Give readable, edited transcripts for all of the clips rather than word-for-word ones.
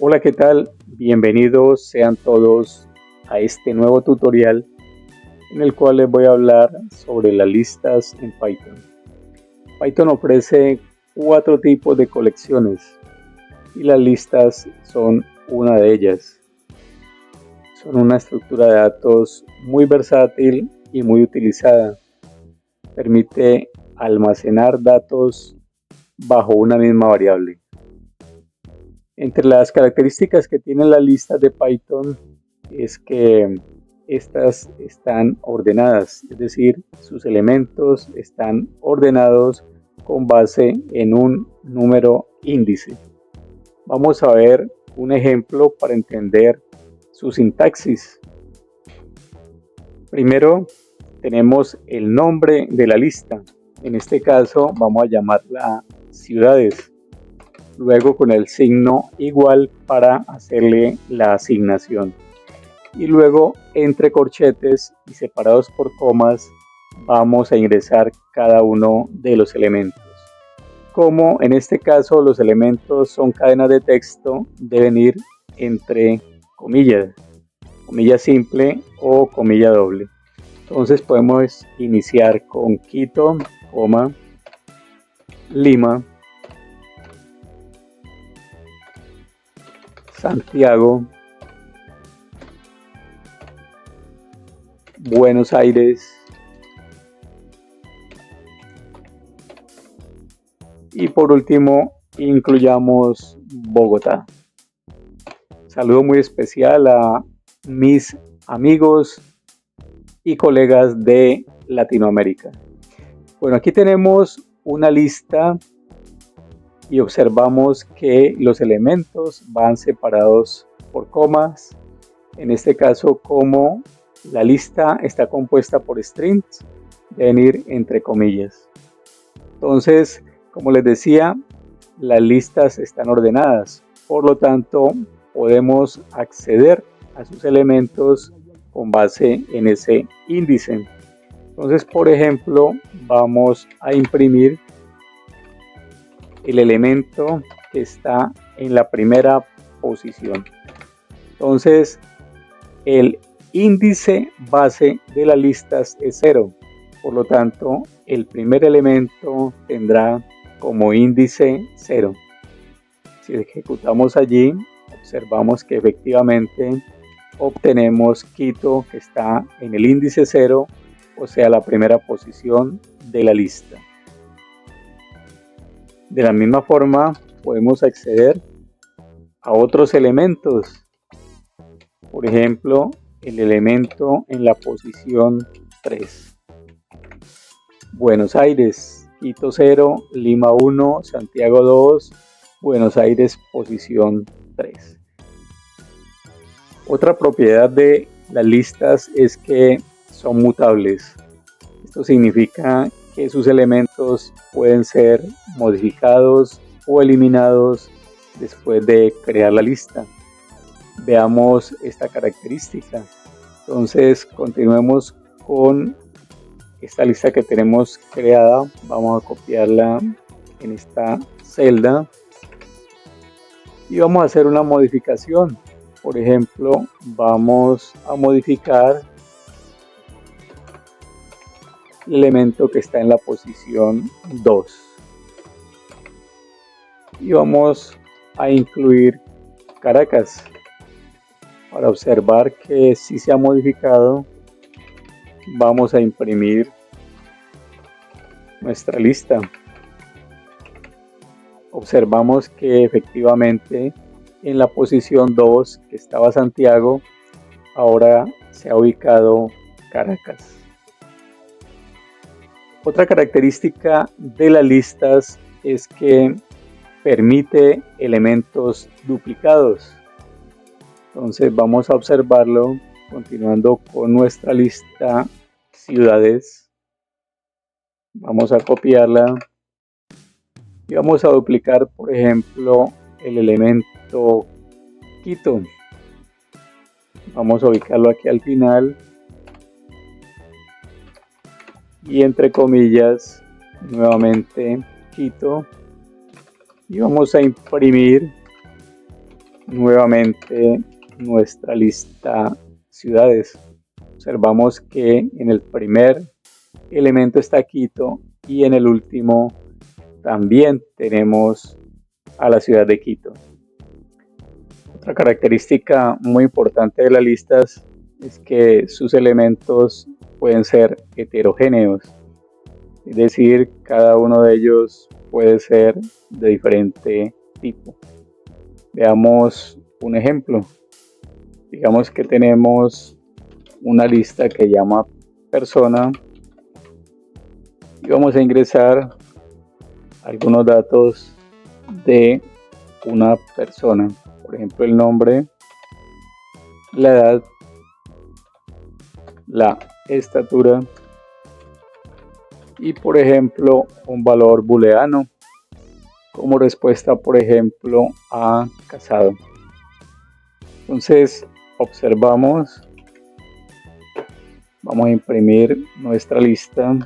Hola, ¿qué tal? Bienvenidos sean todos a este nuevo tutorial en el cual les voy a hablar sobre las listas en Python. Python ofrece 4 tipos de colecciones y las listas son una de ellas. Son una estructura de datos muy versátil y muy utilizada. Permite almacenar datos bajo una misma variable. Entre las características que tienen las listas de Python es que estas están ordenadas, es decir, sus elementos están ordenados con base en un número índice. Vamos a ver un ejemplo para entender su sintaxis. Primero tenemos el nombre de la lista. En este caso vamos a llamarla ciudades. Luego con el signo igual para hacerle la asignación. Y luego entre corchetes y separados por comas vamos a ingresar cada uno de los elementos. Como en este caso los elementos son cadenas de texto, deben ir entre comillas, comilla simple o comilla doble. Entonces podemos iniciar con Quito, coma, Lima, Santiago, Buenos Aires y por último incluyamos Bogotá. Saludo muy especial a mis amigos y colegas de Latinoamérica. Bueno, aquí tenemos una lista y observamos que los elementos van separados por comas. En este caso, como la lista está compuesta por strings, deben ir entre comillas. Entonces, como les decía, las listas están ordenadas, por lo tanto podemos acceder a sus elementos con base en ese índice. Entonces, por ejemplo, vamos a imprimir el elemento que está en la primera posición. Entonces, el índice base de las listas es 0. Por lo tanto, el primer elemento tendrá como índice 0. Si ejecutamos allí, observamos que efectivamente obtenemos Quito, que está en el índice 0, o sea, la primera posición de la lista. De la misma forma, podemos acceder a otros elementos. Por ejemplo, el elemento en la posición 3. Buenos Aires, Quito 0, Lima 1, Santiago 2, Buenos Aires posición 3. Otra propiedad de las listas es que son mutables. Esto significa que sus elementos pueden ser modificados o eliminados después de crear la lista. Veamos esta característica. Entonces, continuemos con esta lista que tenemos creada. Vamos a copiarla en esta celda y vamos a hacer una modificación. Por ejemplo, vamos a modificar el elemento que está en la posición 2 y vamos a incluir Caracas para observar que si se ha modificado. Vamos a imprimir nuestra lista. Observamos que efectivamente en la posición 2 que estaba Santiago, ahora se ha ubicado Caracas. Otra característica de las listas es que permite elementos duplicados. Entonces vamos a observarlo continuando con nuestra lista ciudades. Vamos a copiarla y vamos a duplicar, por ejemplo, el elemento Quito. Vamos a ubicarlo aquí al final y entre comillas nuevamente Quito y vamos a imprimir nuevamente nuestra lista ciudades. Observamos que en el primer elemento está Quito y en el último también tenemos a la ciudad de Quito. Otra característica muy importante de las listas es que sus elementos pueden ser heterogéneos, es decir, cada uno de ellos puede ser de diferente tipo. Veamos un ejemplo. Digamos que tenemos una lista que llama persona y vamos a ingresar algunos datos de una persona, por ejemplo el nombre, la edad, la estatura y por ejemplo un valor booleano como respuesta por ejemplo a casado. Entonces observamos, vamos a imprimir nuestra lista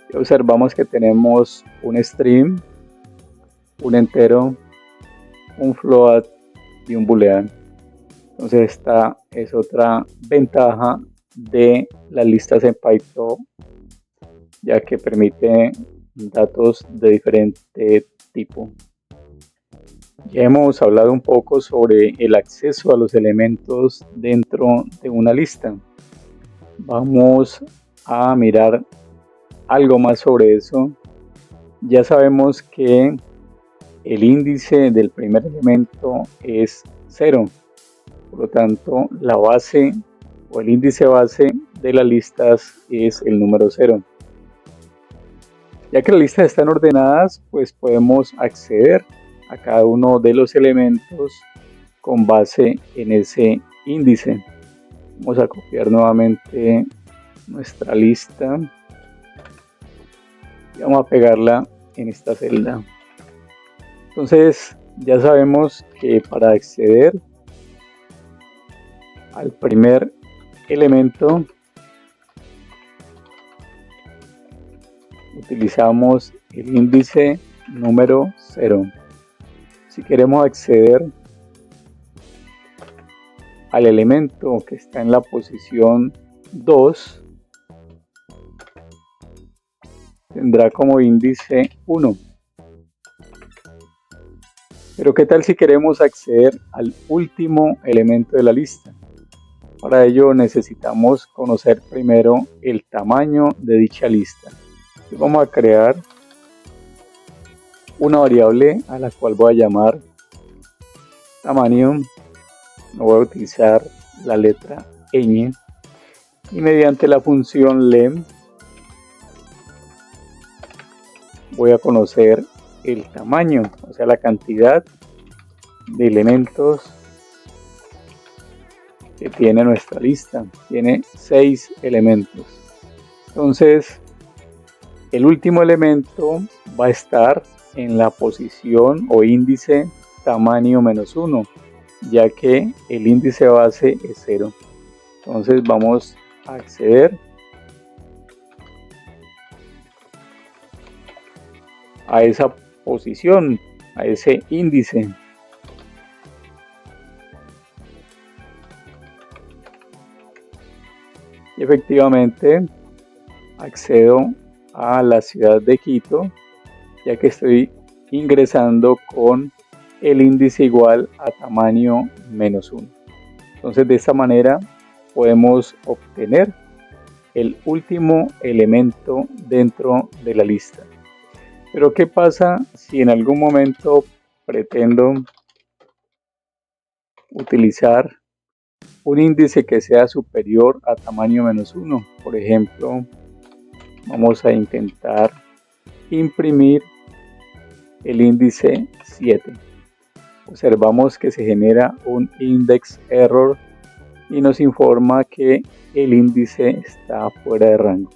y observamos que tenemos un string, un entero, un float y un booleano. Entonces esta es otra ventaja de las listas en Python, ya que permite datos de diferente tipo. Ya hemos hablado un poco sobre el acceso a los elementos dentro de una lista. Vamos a mirar algo más sobre eso. Ya sabemos que el índice del primer elemento es 0. Por lo tanto, la base o el índice base de las listas es el número 0. Ya que las listas están ordenadas, pues podemos acceder a cada uno de los elementos con base en ese índice. Vamos a copiar nuevamente nuestra lista y vamos a pegarla en esta celda. Entonces ya sabemos que para acceder al primer elemento utilizamos el índice número 0. Si queremos acceder al elemento que está en la posición 2, tendrá como índice 1. Pero ¿qué tal si queremos acceder al último elemento de la lista? Para ello necesitamos conocer primero el tamaño de dicha lista. Entonces vamos a crear una variable a la cual voy a llamar tamaño. No voy a utilizar la letra ñ y mediante la función lem voy a conocer el tamaño, o sea la cantidad de elementos que tiene nuestra lista. Tiene 6 elementos. Entonces el último elemento va a estar en la posición o índice tamaño menos 1, ya que el índice base es 0. Entonces vamos a acceder a esa posición, a ese índice. Y efectivamente accedo a la ciudad de Quito, ya que estoy ingresando con el índice igual a tamaño menos 1. Entonces de esta manera podemos obtener el último elemento dentro de la lista. Pero ¿qué pasa si en algún momento pretendo utilizar un índice que sea superior a tamaño menos 1? Por ejemplo, vamos a intentar imprimir el índice 7. Observamos que se genera un index error y nos informa que el índice está fuera de rango.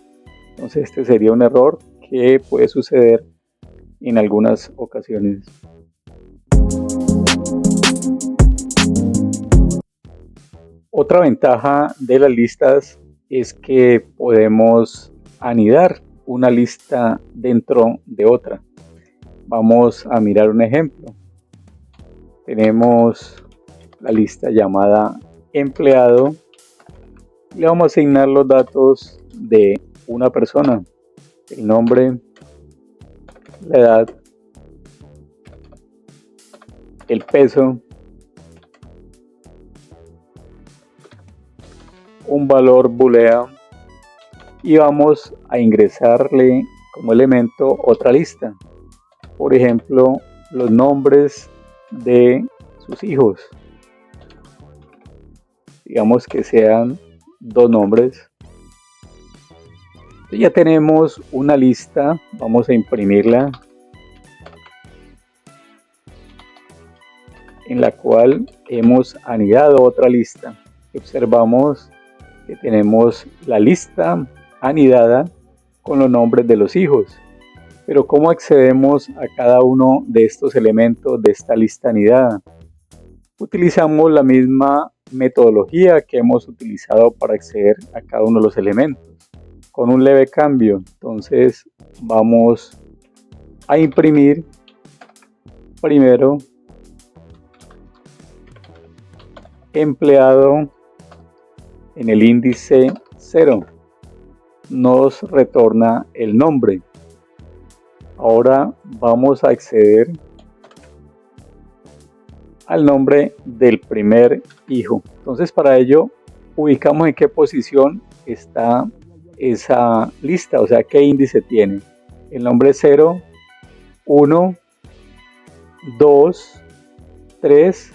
Entonces este sería un error que puede suceder en algunas ocasiones. Otra ventaja de las listas es que podemos anidar una lista dentro de otra. Vamos a mirar un ejemplo. Tenemos la lista llamada empleado. Le vamos a asignar los datos de una persona, el nombre, la edad, el peso, un valor booleano y vamos a ingresarle como elemento otra lista. Por ejemplo, los nombres de sus hijos. Digamos que sean 2 nombres. Ya tenemos una lista, vamos a imprimirla, en la cual hemos anidado otra lista. Observamos que tenemos la lista anidada con los nombres de los hijos. Pero ¿cómo accedemos a cada uno de estos elementos de esta lista anidada? Utilizamos la misma metodología que hemos utilizado para acceder a cada uno de los elementos, con un leve cambio. Entonces vamos a imprimir primero empleado en el índice 0. Nos retorna el nombre. Ahora vamos a acceder al nombre del primer hijo. Entonces para ello ubicamos en qué posición está esa lista, o sea qué índice tiene. El nombre 0, 1, 2, 3,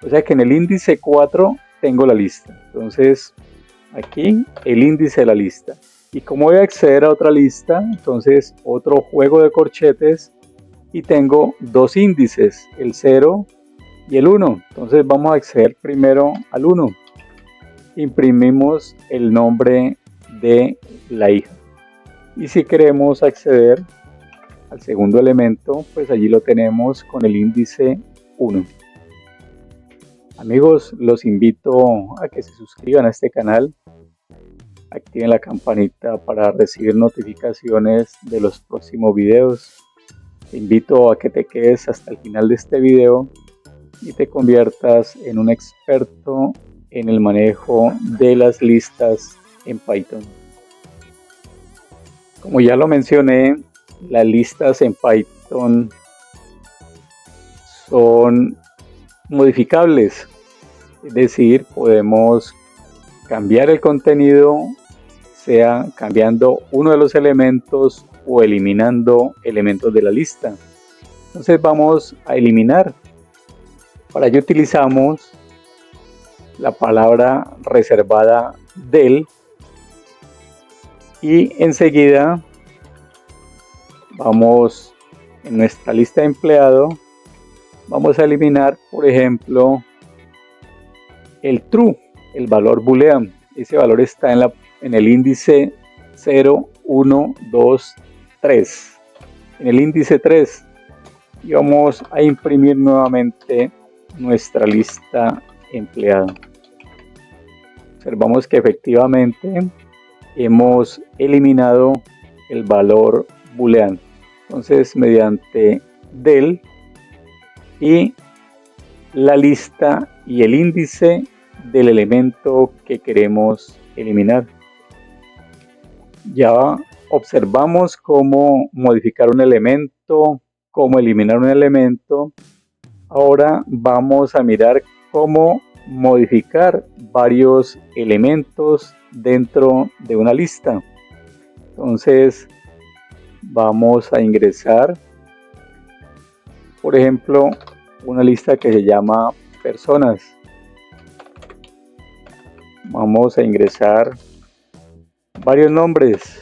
o sea que en el índice 4 tengo la lista. Entonces aquí el índice de la lista. Y como voy a acceder a otra lista, entonces otro juego de corchetes y tengo 2 índices, el 0 y el 1. Entonces vamos a acceder primero al 1. Imprimimos el nombre de la hija. Y si queremos acceder al segundo elemento, pues allí lo tenemos con el índice 1. Amigos, los invito a que se suscriban a este canal. Activen la campanita para recibir notificaciones de los próximos videos. Te invito a que te quedes hasta el final de este video y te conviertas en un experto en el manejo de las listas en Python. Como ya lo mencioné, las listas en Python son modificables, es decir, podemos cambiar el contenido, sea cambiando uno de los elementos o eliminando elementos de la lista. Entonces vamos a eliminar. Para ello utilizamos la palabra reservada del y enseguida vamos en nuestra lista de empleado, vamos a eliminar, por ejemplo, el true, el valor booleano. Ese valor está en el índice 0, 1, 2, 3. En el índice 3. Y vamos a imprimir nuevamente nuestra lista empleado. Observamos que efectivamente hemos eliminado el valor booleano. Entonces, mediante del y la lista y el índice del elemento que queremos eliminar. Ya observamos cómo modificar un elemento, cómo eliminar un elemento. Ahora vamos a mirar cómo modificar varios elementos dentro de una lista. Entonces vamos a ingresar, por ejemplo, una lista que se llama personas. Vamos a ingresar varios nombres.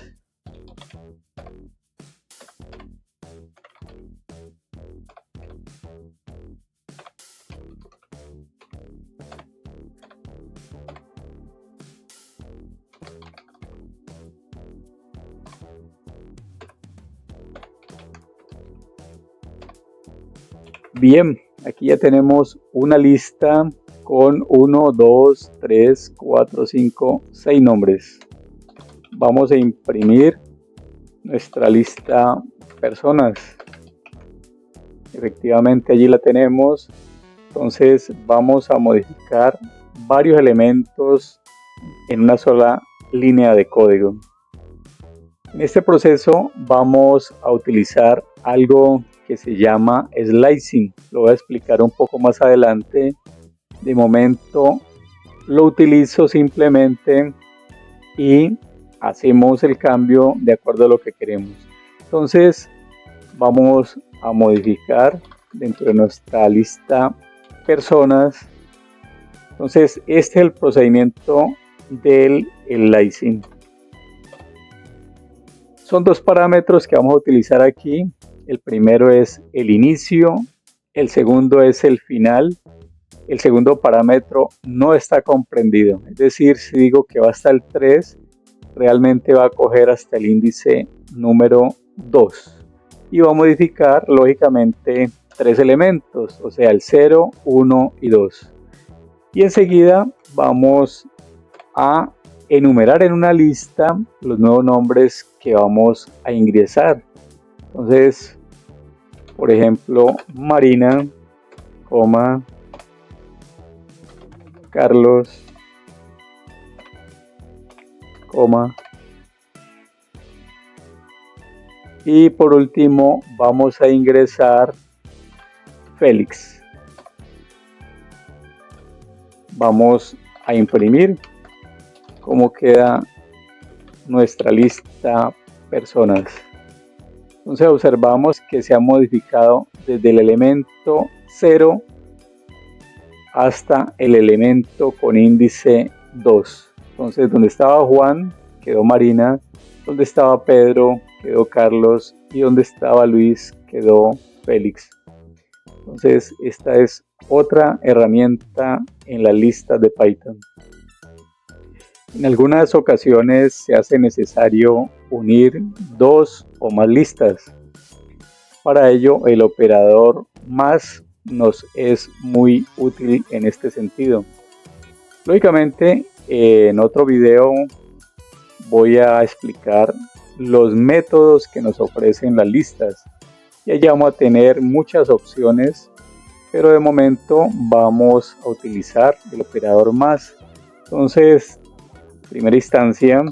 Bien, aquí ya tenemos una lista con 1, 2, 3, 4, 5, 6 nombres. Vamos a imprimir nuestra lista personas. efectivamente allí la tenemos. Entonces vamos a modificar varios elementos en una sola línea de código. En este proceso vamos a utilizar algo que se llama slicing. Lo voy a explicar un poco más adelante. De momento lo utilizo simplemente y hacemos el cambio de acuerdo a lo que queremos. Entonces vamos a modificar dentro de nuestra lista personas. Entonces este es el procedimiento del slicing. Son dos parámetros que vamos a utilizar aquí. El primero es el inicio, el segundo es el final. El segundo parámetro no está comprendido, es decir, si digo que va hasta el 3, realmente va a coger hasta el índice número 2 y va a modificar lógicamente 3 elementos, o sea el 0, 1 y 2. Y enseguida vamos a enumerar en una lista los nuevos nombres que vamos a ingresar. Entonces, por ejemplo, Marina, Carlos, y por último vamos a ingresar Félix. Vamos a imprimir cómo queda nuestra lista personas. Entonces observamos que se ha modificado desde el elemento 0 hasta el elemento con índice 2. Entonces donde estaba Juan quedó Marina, donde estaba Pedro quedó Carlos y donde estaba Luis quedó Félix. Entonces esta es otra herramienta en la lista de Python. En algunas ocasiones se hace necesario unir dos o más listas. Para ello el operador más nos es muy útil en este sentido. Lógicamente en otro video voy a explicar los métodos que nos ofrecen las listas y allá vamos a tener muchas opciones, pero de momento vamos a utilizar el operador más. Entonces, en primera instancia,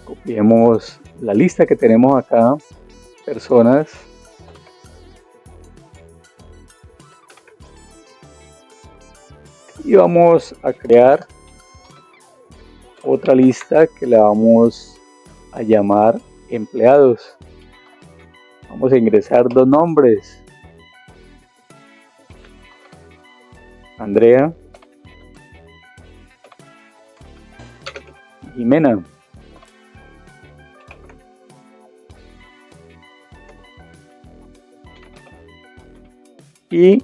copiemos la lista que tenemos acá, personas, y vamos a crear otra lista que la vamos a llamar empleados. Vamos a ingresar dos nombres, Andrea, Jimena. Y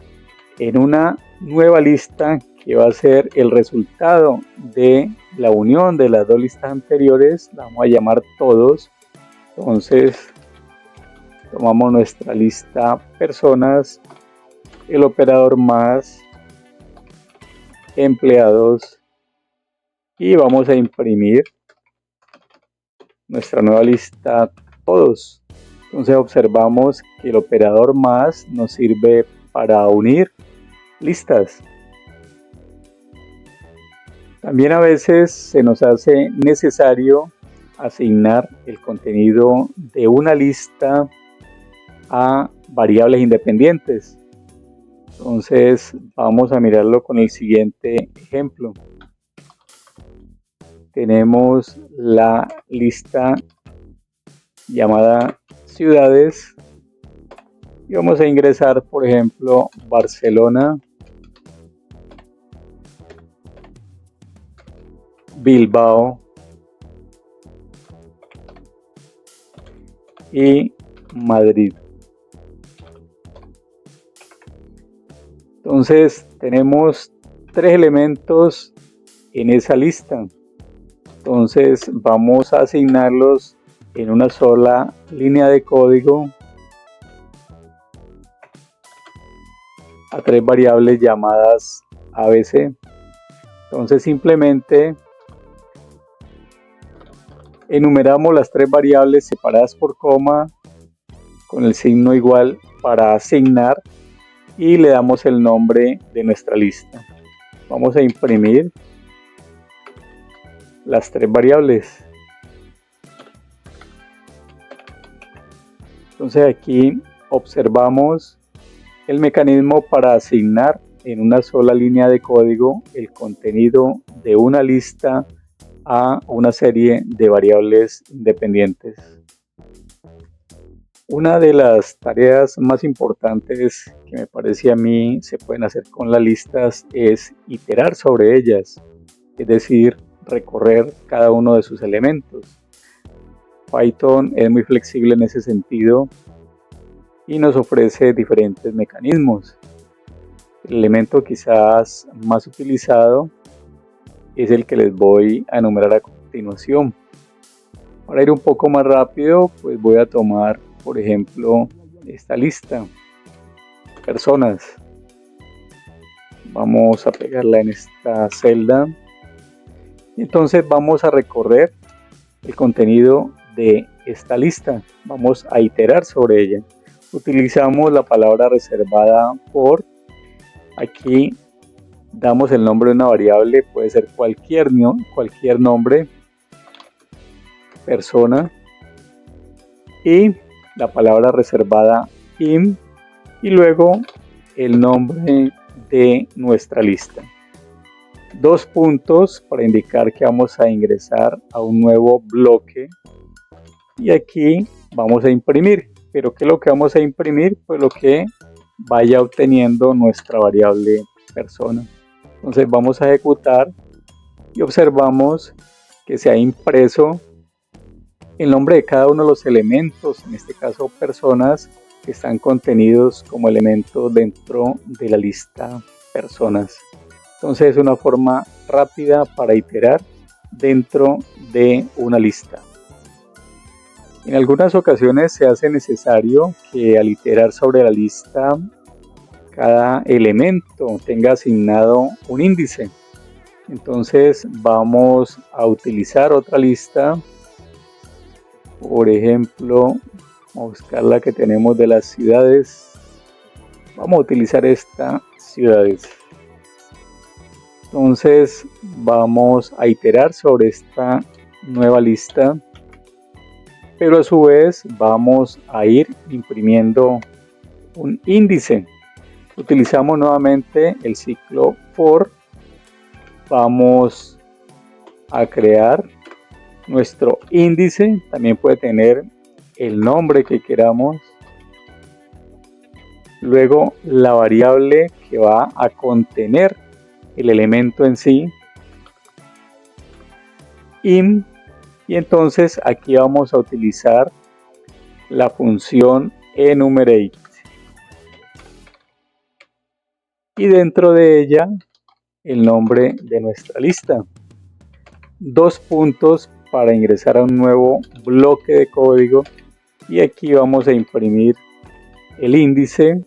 en una nueva lista que va a ser el resultado de la unión de las dos listas anteriores, la vamos a llamar todos. Entonces tomamos nuestra lista personas, el operador más, empleados, y vamos a imprimir nuestra nueva lista todos. Entonces observamos que el operador más nos sirve para unir listas. También a veces se nos hace necesario asignar el contenido de una lista a variables independientes. Entonces vamos a mirarlo con el siguiente ejemplo. Tenemos la lista llamada ciudades y vamos a ingresar, por ejemplo, Barcelona, Bilbao y Madrid. Entonces tenemos tres elementos en esa lista. Entonces vamos a asignarlos en una sola línea de código a tres variables llamadas ABC. Entonces simplemente enumeramos las tres variables separadas por coma con el signo igual para asignar y le damos el nombre de nuestra lista. Vamos a imprimir las tres variables. Entonces aquí observamos el mecanismo para asignar en una sola línea de código el contenido de una lista a una serie de variables independientes. Una de las tareas más importantes que me parece a mí se pueden hacer con las listas es iterar sobre ellas, es decir, recorrer cada uno de sus elementos. Python es muy flexible en ese sentido y nos ofrece diferentes mecanismos. El elemento quizás más utilizado es el que les voy a enumerar a continuación. Para ir un poco más rápido, pues voy a tomar, por ejemplo, esta lista, personas. Vamos a pegarla en esta celda. Entonces vamos a recorrer el contenido de esta lista. Vamos a iterar sobre ella. Utilizamos la palabra reservada for. Aquí damos el nombre de una variable, puede ser cualquier nombre, persona, y la palabra reservada in, y luego el nombre de nuestra lista. Dos puntos para indicar que vamos a ingresar a un nuevo bloque, y aquí vamos a imprimir. Pero ¿qué es lo que vamos a imprimir? Pues lo que vaya obteniendo nuestra variable persona. Entonces vamos a ejecutar y observamos que se ha impreso el nombre de cada uno de los elementos, en este caso personas, que están contenidos como elementos dentro de la lista personas. Entonces es una forma rápida para iterar dentro de una lista. En algunas ocasiones se hace necesario que al iterar sobre la lista cada elemento tenga asignado un índice. Entonces vamos a utilizar otra lista. Por ejemplo, vamos a buscar la que tenemos de las ciudades. Vamos a utilizar esta, ciudades. Entonces vamos a iterar sobre esta nueva lista, pero a su vez vamos a ir imprimiendo un índice. Utilizamos nuevamente el ciclo for. Vamos a crear nuestro índice. También puede tener el nombre que queramos. Luego la variable que va a contener el elemento en sí. In. Y entonces aquí vamos a utilizar la función enumerate. Y dentro de ella el nombre de nuestra lista. Dos puntos para ingresar a un nuevo bloque de código. Y aquí vamos a imprimir el índice.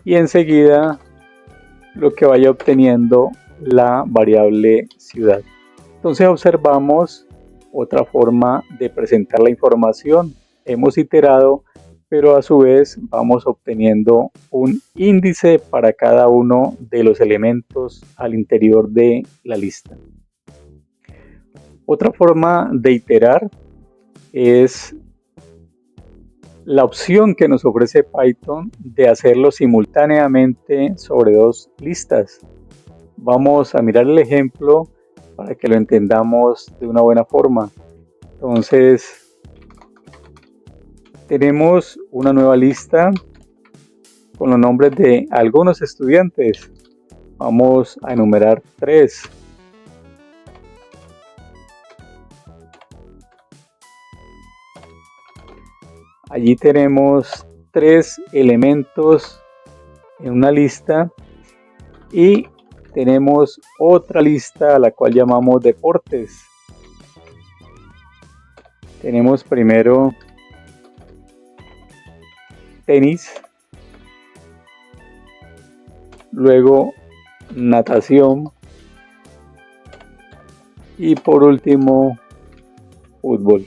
Y enseguida lo que vaya obteniendo la variable ciudad. Entonces observamos otra forma de presentar la información. Hemos iterado, pero a su vez vamos obteniendo un índice para cada uno de los elementos al interior de la lista. Otra forma de iterar es la opción que nos ofrece Python de hacerlo simultáneamente sobre dos listas. Vamos a mirar el ejemplo para que lo entendamos de una buena forma. Entonces tenemos una nueva lista con los nombres de algunos estudiantes. Vamos a enumerar 3. Allí tenemos 3 elementos en una lista y tenemos otra lista a la cual llamamos deportes. Tenemos primero tenis, luego natación y por último fútbol.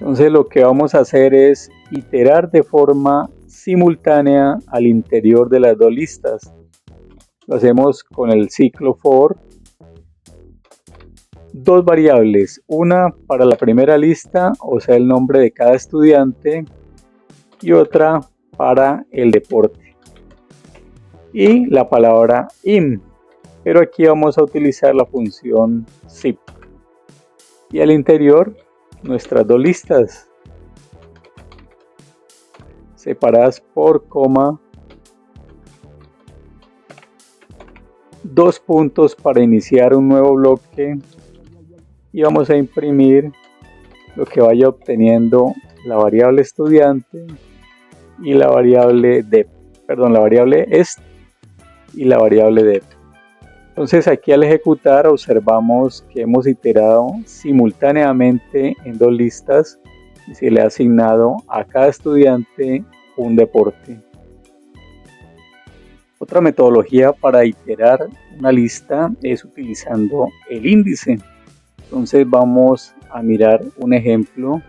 Entonces lo que vamos a hacer es iterar de forma simultánea al interior de las dos listas. Lo hacemos con el ciclo for. Dos variables, una para la primera lista, o sea el nombre de cada estudiante, y otra para el deporte. Y la palabra in, pero aquí vamos a utilizar la función zip. Y al interior nuestras dos listas separadas por coma, dos puntos para iniciar un nuevo bloque, y vamos a imprimir lo que vaya obteniendo la variable estudiante y la variable dep, la variable est y la variable dep. Entonces aquí al ejecutar observamos que hemos iterado simultáneamente en dos listas y se le ha asignado a cada estudiante un deporte. Otra metodología para iterar una lista es utilizando el índice. Entonces vamos a mirar un ejemplo.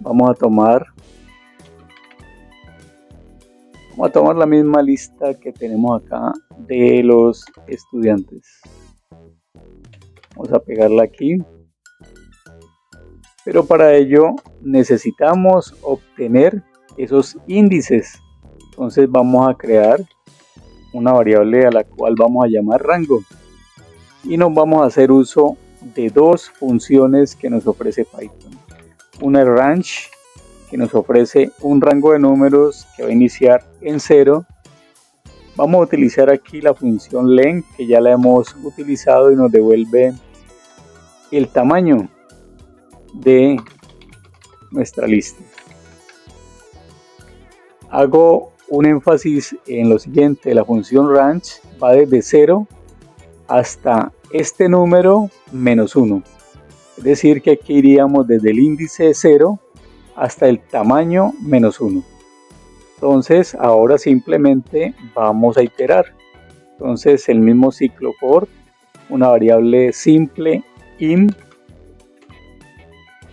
Vamos a tomar la misma lista que tenemos acá de los estudiantes. Vamos a pegarla aquí. Pero para ello necesitamos obtener esos índices. Entonces vamos a crear una variable a la cual vamos a llamar rango. Y nos vamos a hacer uso de dos funciones que nos ofrece Python. Una range, que nos ofrece un rango de números que va a iniciar en 0. Vamos a utilizar aquí la función len, que ya la hemos utilizado y nos devuelve el tamaño de nuestra lista. Hago un énfasis en lo siguiente: la función range va desde 0 hasta este número menos 1. Es decir, que aquí iríamos desde el índice 0 hasta el tamaño menos 1. Entonces ahora simplemente vamos a iterar. Entonces el mismo ciclo for, una variable simple in,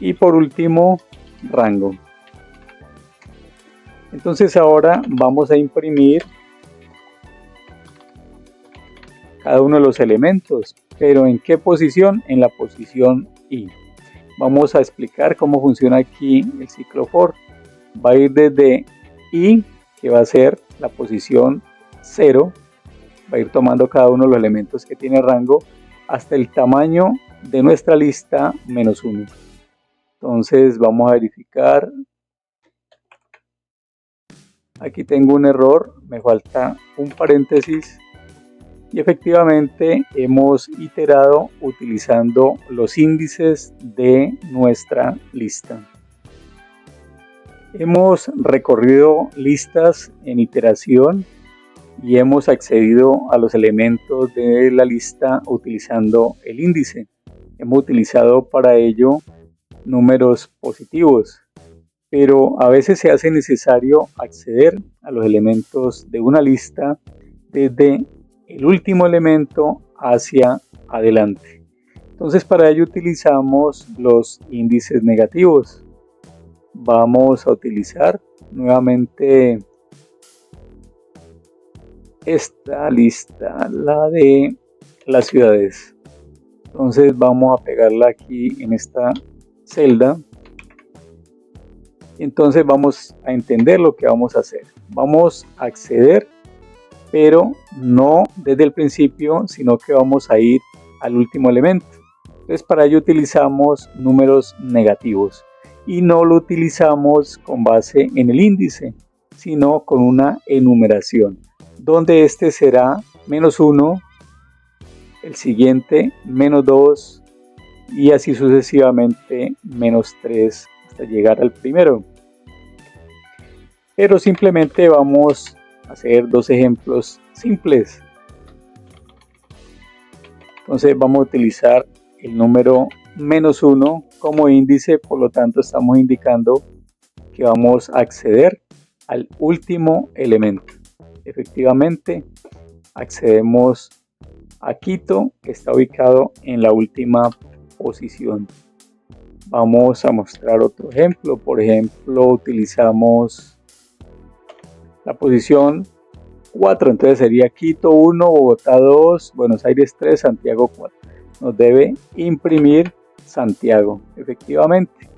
y por último rango. Entonces ahora vamos a imprimir cada uno de los elementos, pero ¿en qué posición? En la posición i. Vamos a explicar cómo funciona aquí el ciclo for. Va a ir desde i, que va a ser la posición 0, va a ir tomando cada uno de los elementos que tiene rango hasta el tamaño de nuestra lista menos 1. Entonces vamos a verificar. Aquí tengo un error, me falta un paréntesis. Y efectivamente hemos iterado utilizando los índices de nuestra lista. Hemos recorrido listas en iteración y hemos accedido a los elementos de la lista utilizando el índice. Hemos utilizado para ello números positivos, pero a veces se hace necesario acceder a los elementos de una lista desde el último elemento hacia adelante. Entonces para ello utilizamos los índices negativos. Vamos a utilizar nuevamente esta lista, la de las ciudades. Entonces vamos a pegarla aquí en esta celda. Entonces vamos a entender lo que vamos a hacer. Vamos a acceder, pero no desde el principio, sino que vamos a ir al último elemento. Entonces para ello utilizamos números negativos y no lo utilizamos con base en el índice, sino con una enumeración, donde este será menos 1, el siguiente menos 2 y así sucesivamente menos 3 hasta llegar al primero. Pero simplemente vamos a hacer dos ejemplos simples. Entonces vamos a utilizar el número menos 1 como índice, por lo tanto estamos indicando que vamos a acceder al último elemento. Efectivamente accedemos a Quito, que está ubicado en la última posición. Vamos a mostrar otro ejemplo. Por ejemplo, utilizamos la posición 4, entonces sería Quito 1, Bogotá 2, Buenos Aires 3, Santiago 4. Nos debe imprimir Santiago. Efectivamente,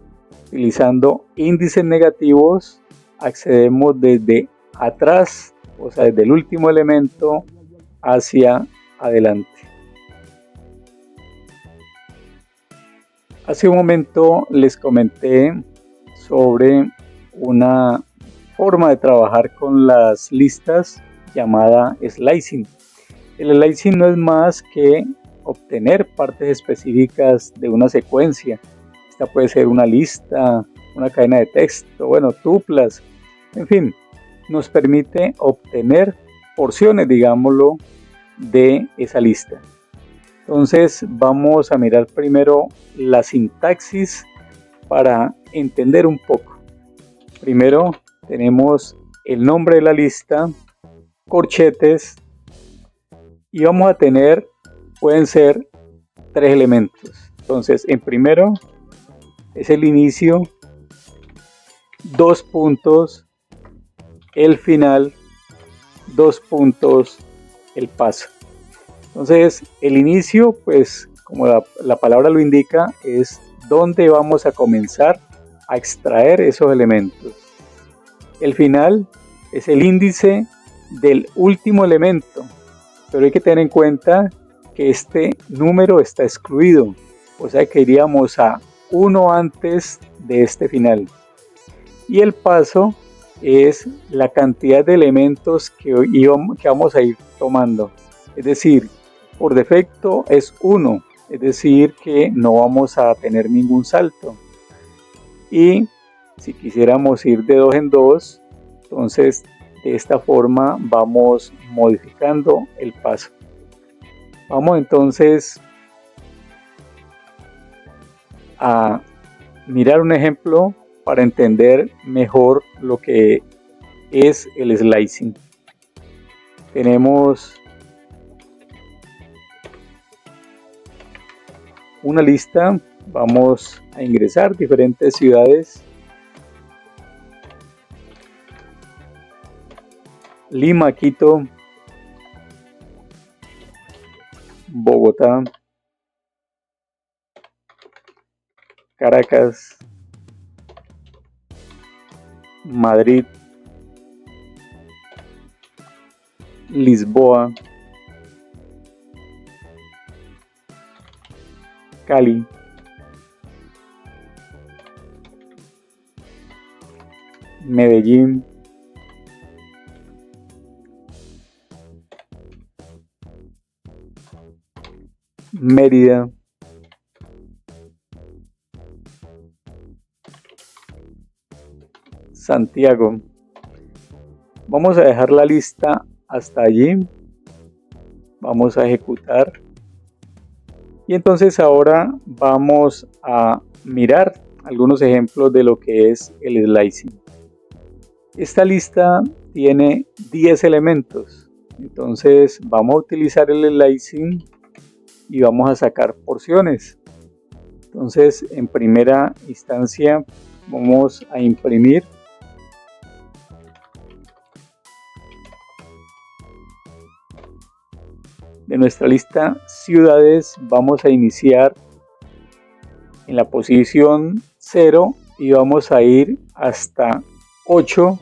utilizando índices negativos, accedemos desde atrás, o sea, desde el último elemento hacia adelante. Hace un momento les comenté sobre una forma de trabajar con las listas llamada slicing. El slicing no es más que obtener partes específicas de una secuencia. Esta puede ser una lista, una cadena de texto, bueno, tuplas, en fin, nos permite obtener porciones, digámoslo, de esa lista. Entonces vamos a mirar primero la sintaxis para entender un poco. Primero tenemos el nombre de la lista, corchetes, y vamos a tener, pueden ser 3 elementos. Entonces, en primero es el inicio, 2 puntos, el final, 2 puntos, el paso. Entonces, el inicio, pues como la palabra lo indica, es donde vamos a comenzar a extraer esos elementos. El final es el índice del último elemento, pero hay que tener en cuenta que este número está excluido, o sea que iríamos a 1 antes de este final. Y el paso es la cantidad de elementos que vamos a ir tomando, es decir, por defecto es 1, es decir que no vamos a tener ningún salto. Y si quisiéramos ir de 2 en 2, entonces de esta forma vamos modificando el paso. Vamos entonces a mirar un ejemplo para entender mejor lo que es el slicing. Tenemos una lista, vamos a ingresar diferentes ciudades: Lima, Quito, Bogotá, Caracas, Madrid, Lisboa, Cali, Medellín, Mérida, Santiago. Vamos a dejar la lista hasta allí. Vamos a ejecutar. Y entonces ahora vamos a mirar algunos ejemplos de lo que es el slicing. Esta lista tiene 10 elementos. Entonces vamos a utilizar el slicing y vamos a sacar porciones. Entonces en primera instancia vamos a imprimir de nuestra lista ciudades. Vamos a iniciar en la posición 0 y vamos a ir hasta 8.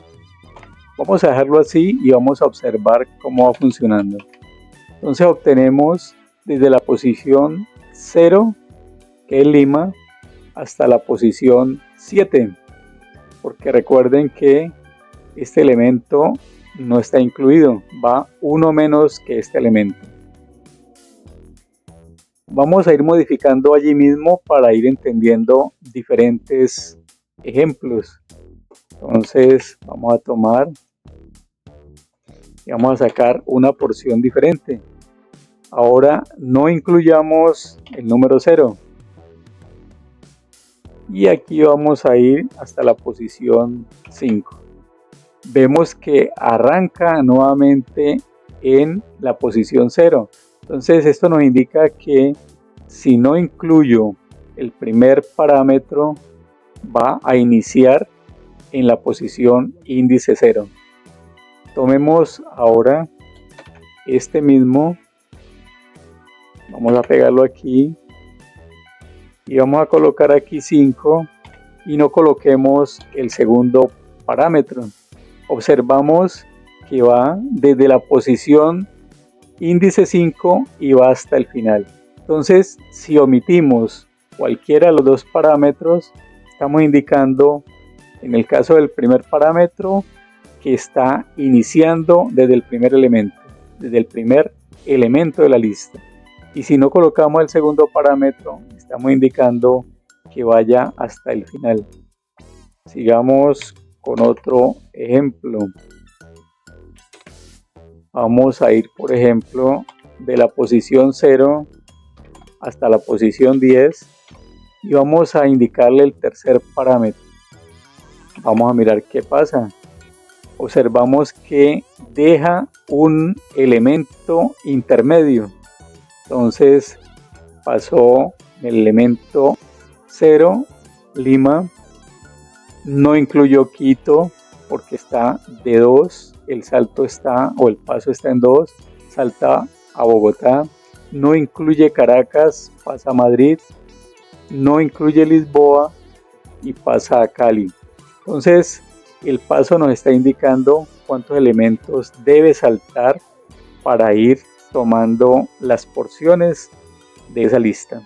Vamos a dejarlo así y vamos a observar cómo va funcionando. Entonces obtenemos desde la posición 0, que es Lima, hasta la posición 7, porque recuerden que este elemento no está incluido, va uno menos que este elemento. Vamos a ir modificando allí mismo para ir entendiendo diferentes ejemplos. Entonces vamos a tomar y vamos a sacar una porción diferente. Ahora no incluyamos el número 0. Y aquí vamos a ir hasta la posición 5. Vemos que arranca nuevamente en la posición 0. Entonces esto nos indica que si no incluyo el primer parámetro va a iniciar en la posición índice 0. Tomemos ahora este mismo, vamos a pegarlo aquí y vamos a colocar aquí 5 y no coloquemos el segundo parámetro. Observamos que va desde la posición índice 5 y va hasta el final. Entonces, si omitimos cualquiera de los dos parámetros, estamos indicando, en el caso del primer parámetro, que está iniciando desde el primer elemento, de la lista. Y si no colocamos el segundo parámetro, estamos indicando que vaya hasta el final. Sigamos con otro ejemplo. Vamos a ir, por ejemplo, de la posición 0 hasta la posición 10 y vamos a indicarle el tercer parámetro. Vamos a mirar qué pasa. Observamos que deja un elemento intermedio. Entonces pasó el elemento 0, Lima, no incluyó Quito porque está de 2, el salto está o el paso está en 2, salta a Bogotá, no incluye Caracas, pasa a Madrid, no incluye Lisboa y pasa a Cali. Entonces el paso nos está indicando cuántos elementos debe saltar para ir tomando las porciones de esa lista.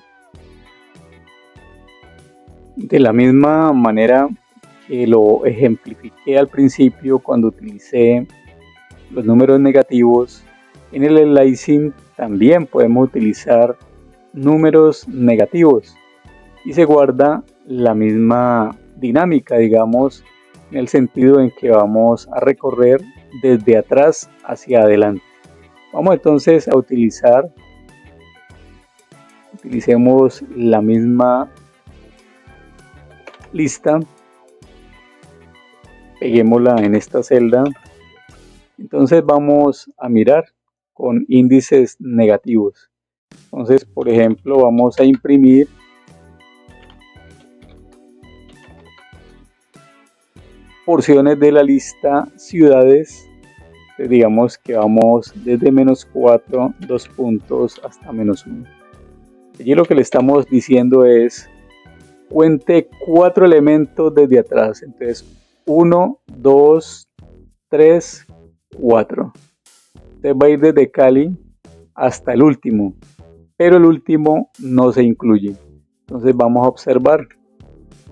De la misma manera que lo ejemplifiqué al principio cuando utilicé los números negativos, en el slicing también podemos utilizar números negativos y se guarda la misma dinámica, digamos, en el sentido en que vamos a recorrer desde atrás hacia adelante. Vamos entonces a utilicemos la misma lista, peguémosla en esta celda. Entonces vamos a mirar con índices negativos. Entonces, por ejemplo, vamos a imprimir porciones de la lista ciudades. Entonces, digamos que vamos desde -4, 2 puntos hasta -1. Allí lo que le estamos diciendo es cuente 4 elementos desde atrás. Entonces 1, 2, 3, 4. Entonces va a ir desde Cali hasta el último, pero el último no se incluye. Entonces vamos a observar,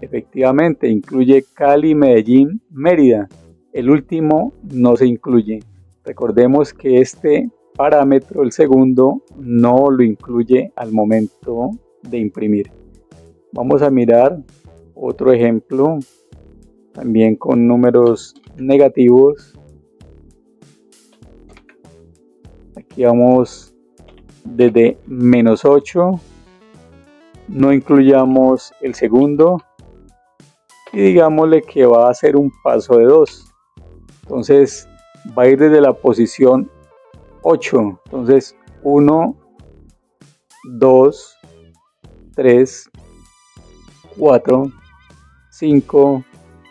efectivamente incluye Cali, Medellín, Mérida. El último no se incluye. Recordemos que este parámetro, el segundo, no lo incluye al momento de imprimir. Vamos a mirar otro ejemplo, también con números negativos. Aquí vamos desde -8, no incluyamos el segundo y digámosle que va a hacer un paso de 2. Entonces va a ir desde la posición 8. Entonces 1, 2, 3, 4, 5,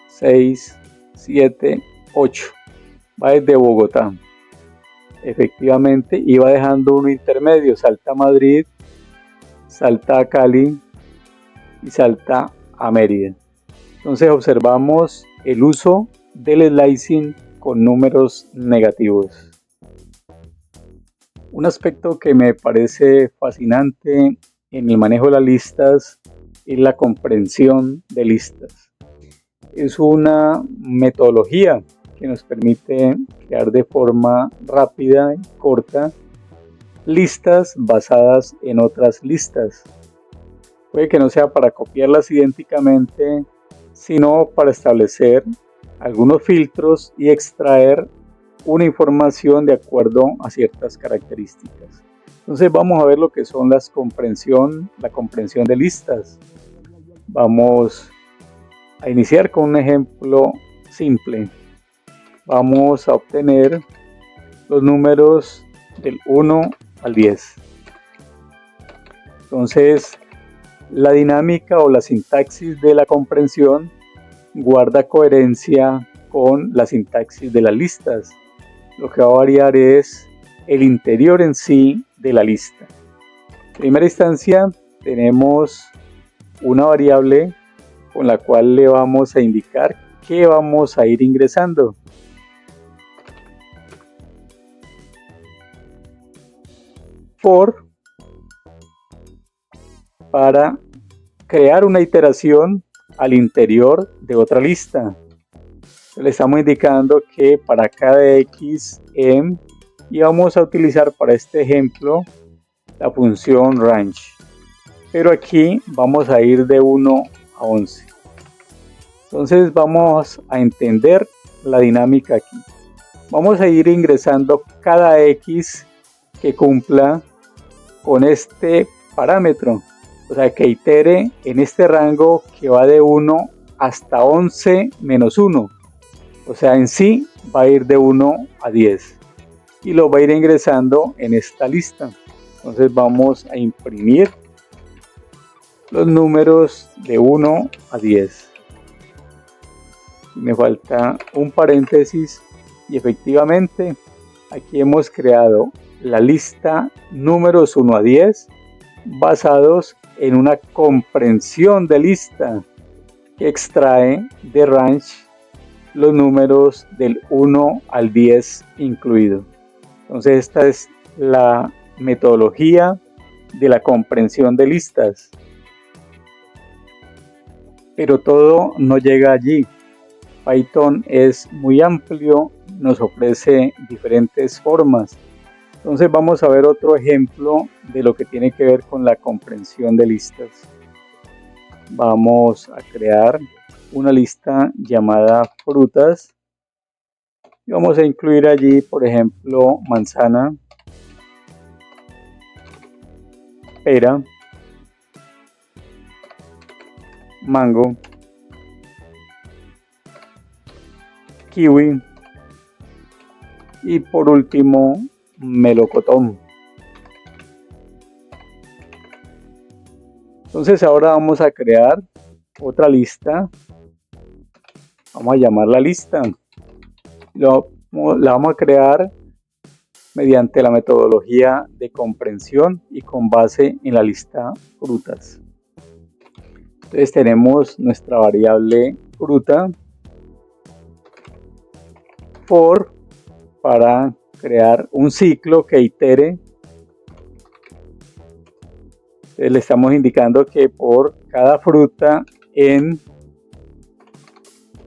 6, 7, 8. Va desde Bogotá. Efectivamente, iba dejando un intermedio, salta a Madrid, salta a Cali y salta a Mérida. Entonces observamos el uso del slicing con números negativos. Un aspecto que me parece fascinante en el manejo de las listas es la comprensión de listas. Es una metodología que nos permite crear de forma rápida y corta listas basadas en otras listas. Puede que no sea para copiarlas idénticamente, sino para establecer algunos filtros y extraer una información de acuerdo a ciertas características. Entonces vamos a ver lo que son la comprensión de listas. Vamos a iniciar con un ejemplo simple. Vamos a obtener los números del 1 al 10. Entonces La dinámica o la sintaxis de la comprensión guarda coherencia con la sintaxis de las listas. Lo que va a variar es el interior en sí de la lista. En primera instancia tenemos una variable con la cual le vamos a indicar qué vamos a ir ingresando. For para crear una iteración al interior de otra lista. Le estamos indicando que para cada x, m, y vamos a utilizar para este ejemplo la función range. Pero aquí vamos a ir de 1 a 11. Entonces vamos a entender la dinámica aquí. Vamos a ir ingresando cada x que cumpla con este parámetro. O sea, que itere en este rango que va de 1 hasta 11 menos 1. O sea, en sí va a ir de 1 a 10. Y lo va a ir ingresando en esta lista. Entonces vamos a imprimir los números de 1 a 10. Me falta un paréntesis y efectivamente aquí hemos creado la lista números 1 a 10 basados en una comprensión de lista que extrae de range los números del 1 al 10 incluido. Entonces esta es la metodología de la comprensión de listas. Pero todo no llega allí. Python es muy amplio, nos ofrece diferentes formas. Entonces vamos a ver otro ejemplo de lo que tiene que ver con la comprensión de listas. Vamos a crear una lista llamada frutas y vamos a incluir allí, por ejemplo, manzana, pera, mango, kiwi y por último melocotón. Entonces ahora vamos a crear otra lista. Vamos a llamarla lista. La vamos a crear mediante la metodología de comprensión y con base en la lista frutas. Entonces tenemos nuestra variable fruta, for para crear un ciclo que itere. Entonces le estamos indicando que por cada fruta en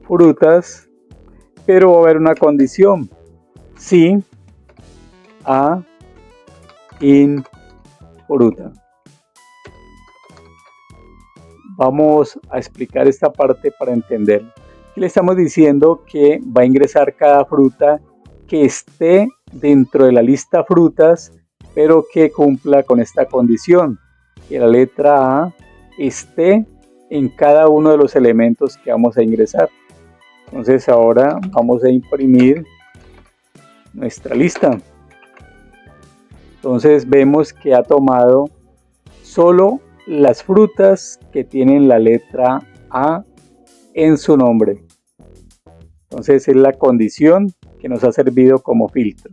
frutas, pero va a haber una condición: si a in fruta. Vamos a explicar esta parte para entender. Le estamos diciendo que va a ingresar cada fruta que esté dentro de la lista frutas, pero que cumpla con esta condición, que la letra A esté en cada uno de los elementos que vamos a ingresar. Entonces ahora vamos a imprimir nuestra lista. Entonces vemos que ha tomado solo las frutas que tienen la letra A en su nombre. Entonces es la condición que nos ha servido como filtro.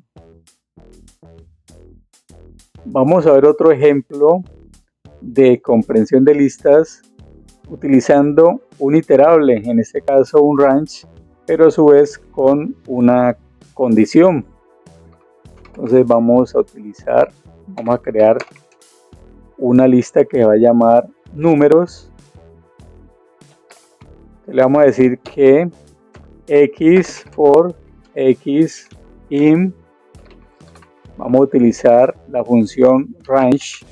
Vamos a ver otro ejemplo de comprensión de listas utilizando un iterable, en este caso un range, pero a su vez con una condición. Entonces vamos a crear una lista que va a llamar números. Le vamos a decir que x for x in, vamos a utilizar la función range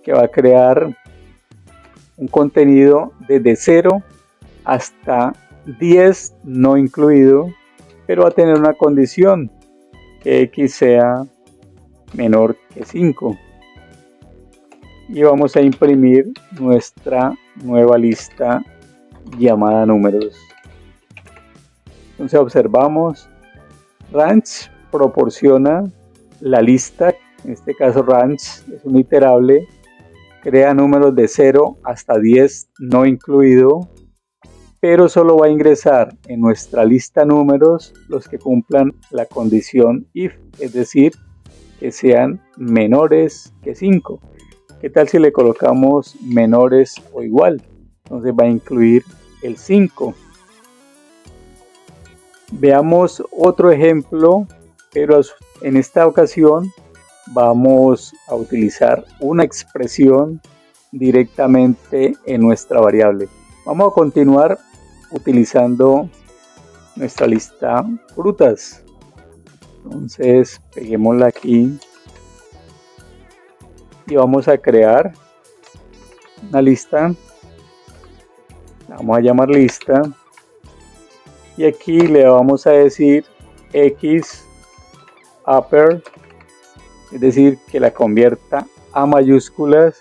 que va a crear un contenido desde 0 hasta 10 no incluido, pero va a tener una condición, que x sea menor que 5. Y vamos a imprimir nuestra nueva lista llamada números. Entonces observamos range proporciona la lista, en este caso range es un iterable, crea números de 0 hasta 10 no incluido, pero solo va a ingresar en nuestra lista números los que cumplan la condición if, es decir, que sean menores que 5. ¿Qué tal si le colocamos menores o igual? Entonces va a incluir el 5. Veamos otro ejemplo, pero en esta ocasión vamos a utilizar una expresión directamente en nuestra variable. Vamos a continuar utilizando nuestra lista frutas. Entonces peguémosla aquí y vamos a crear una lista. La vamos a llamar lista y aquí le vamos a decir X upper, es decir, que la convierta a mayúsculas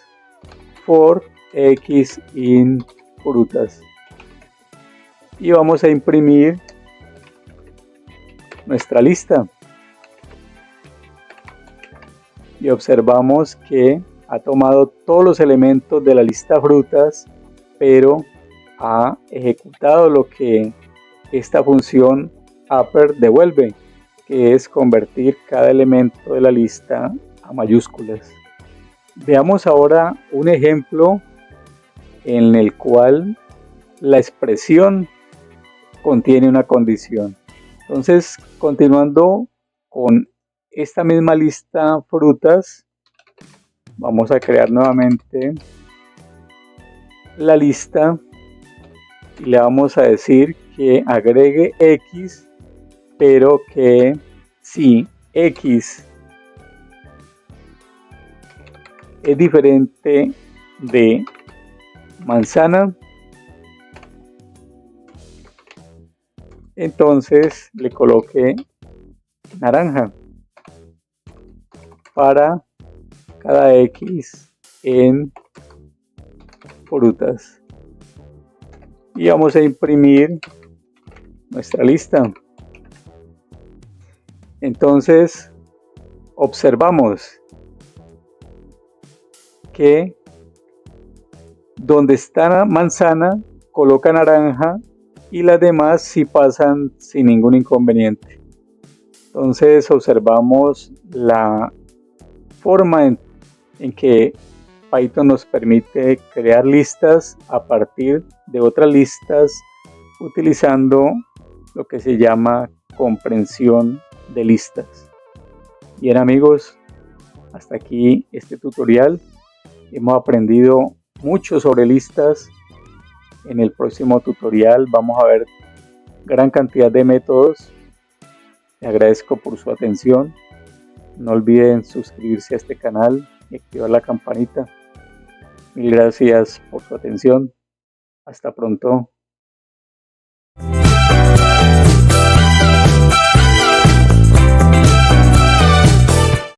for X in frutas. Y vamos a imprimir nuestra lista. Y observamos que ha tomado todos los elementos de la lista frutas, pero ha ejecutado lo que esta función upper devuelve, que es convertir cada elemento de la lista a mayúsculas. Veamos ahora un ejemplo en el cual la expresión contiene una condición. Entonces, continuando con esta misma lista frutas, vamos a crear nuevamente la lista y le vamos a decir que agregue X, pero que si X es diferente de manzana, entonces le coloque naranja para cada X en frutas. Y vamos a imprimir nuestra lista. Entonces observamos que donde está la manzana coloca naranja y las demás sí pasan sin ningún inconveniente. Entonces observamos la forma en que Python nos permite crear listas a partir de otras listas utilizando lo que se llama comprensión de listas. Bien amigos, hasta aquí este tutorial. Hemos aprendido mucho sobre listas. En el próximo tutorial vamos a ver gran cantidad de métodos. Les agradezco por su atención. No olviden suscribirse a este canal y activar la campanita. Mil gracias por su atención. Hasta pronto.